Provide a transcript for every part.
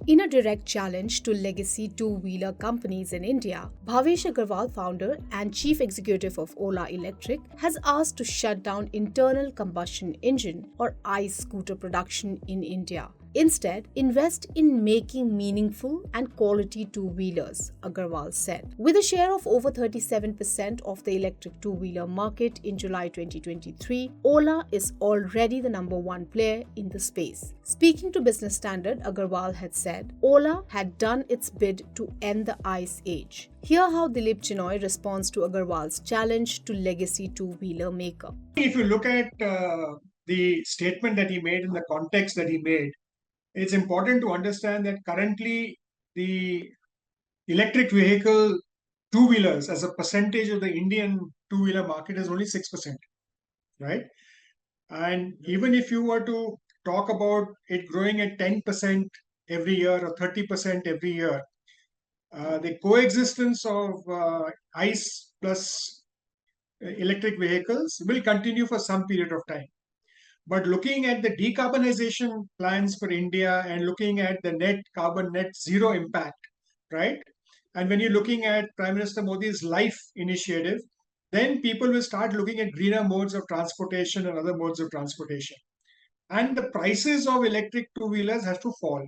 In a direct challenge to legacy two-wheeler companies in India, Bhavish Aggarwal, founder and chief executive of Ola Electric, has asked to shut down internal combustion engine or ICE scooter production in India. Instead, invest in making meaningful and quality two-wheelers, Aggarwal said. With a share of over 37% of the electric two-wheeler market in July 2023, Ola is already the number one player in the space. Speaking to Business Standard, Aggarwal had said Ola had done its bid to end the ICE age. Hear how Dilip Chinoy responds to Aggarwal's challenge to legacy two-wheeler maker. If you look at the statement that he made in the context that he made, it's important to understand that currently the electric vehicle two-wheelers as a percentage of the Indian two-wheeler market is only 6%, right? And even if you were to talk about it growing at 10% every year or 30% every year, the coexistence of ICE plus electric vehicles will continue for some period of time. But looking at the decarbonization plans for India and looking at the net zero impact, right? And when you're looking at Prime Minister Modi's LIFE initiative, then people will start looking at greener modes of transportation and other modes of transportation. And the prices of electric two-wheelers have to fall.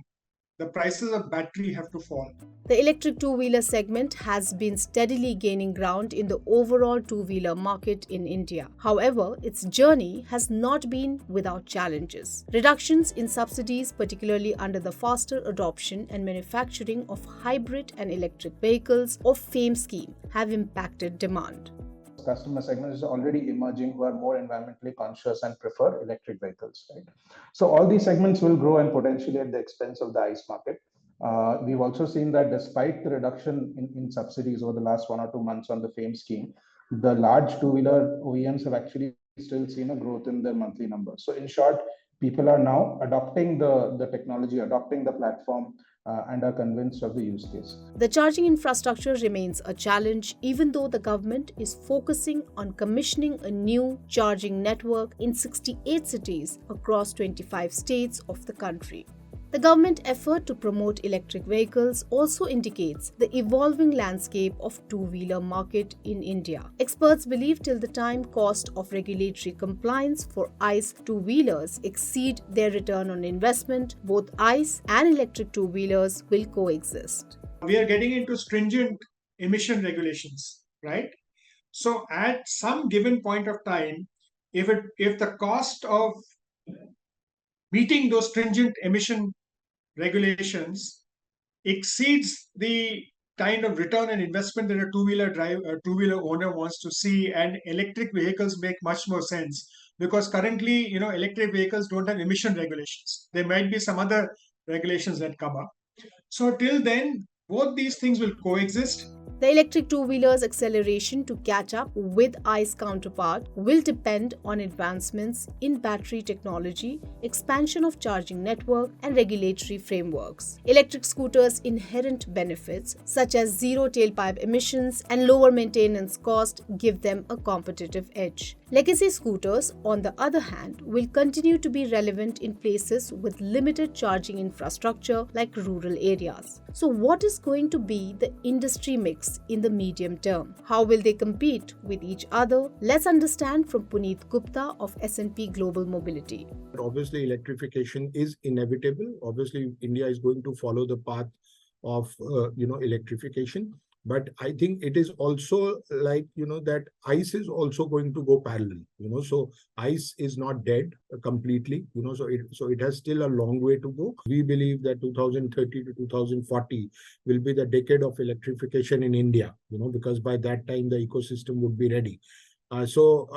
The prices of battery have to fall. The electric two-wheeler segment has been steadily gaining ground in the overall two-wheeler market in India. However, its journey has not been without challenges. Reductions in subsidies, particularly under the faster adoption and manufacturing of hybrid and electric vehicles or FAME scheme, have impacted demand. Customer segment is already emerging who are more environmentally conscious and prefer electric vehicles, right? So all these segments will grow and potentially at the expense of the ICE market. We've also seen that despite the reduction in subsidies over the last 1 or 2 months on the FAME scheme, the large two-wheeler OEMs have actually still seen a growth in their monthly numbers. So in short, people are now adopting the technology, adopting the platform, and are convinced of the use case. The charging infrastructure remains a challenge, even though the government is focusing on commissioning a new charging network in 68 cities across 25 states of the country. The government effort to promote electric vehicles also indicates the evolving landscape of two-wheeler market in India. Experts believe till the time cost of regulatory compliance for ICE two-wheelers exceed their return on investment, both ICE and electric two-wheelers will coexist. We are getting into stringent emission regulations, right? So at some given point of time, if the cost of meeting those stringent emission regulations exceeds the kind of return on investment that a two-wheeler owner wants to see, and electric vehicles make much more sense because currently, electric vehicles don't have emission regulations. There might be some other regulations that come up. So till then, both these things will coexist. The electric two-wheelers' acceleration to catch up with ICE counterpart will depend on advancements in battery technology, expansion of charging network, and regulatory frameworks. Electric scooters' inherent benefits, such as zero tailpipe emissions and lower maintenance cost, give them a competitive edge. Legacy scooters, on the other hand, will continue to be relevant in places with limited charging infrastructure like rural areas. So, what is going to be the industry mix in the medium term? How will they compete with each other? Let's understand from Puneet Gupta of S&P Global Mobility. Obviously, electrification is inevitable. Obviously, India is going to follow the path of electrification. But I think it is also like, that ICE is also going to go parallel, so ICE is not dead completely, so it has still a long way to go. We believe that 2030 to 2040 will be the decade of electrification in India, because by that time the ecosystem would be ready. So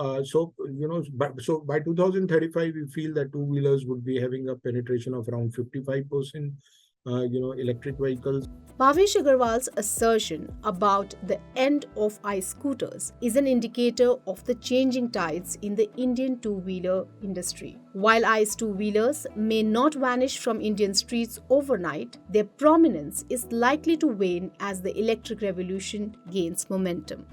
by 2035, we feel that two-wheelers would be having a penetration of around 55%. Electric vehicles. Bhavish Aggarwal's assertion about the end of ICE scooters is an indicator of the changing tides in the Indian two-wheeler industry. While ICE two-wheelers may not vanish from Indian streets overnight, their prominence is likely to wane as the electric revolution gains momentum.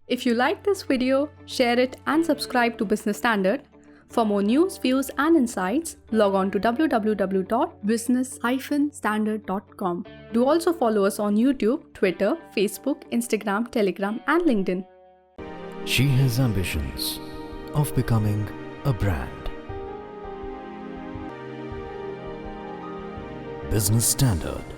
If you like this video, share it and subscribe to Business Standard. For more news, views, and insights, log on to www.business-standard.com. Do also follow us on YouTube, Twitter, Facebook, Instagram, Telegram, and LinkedIn. She has ambitions of becoming a brand. Business Standard.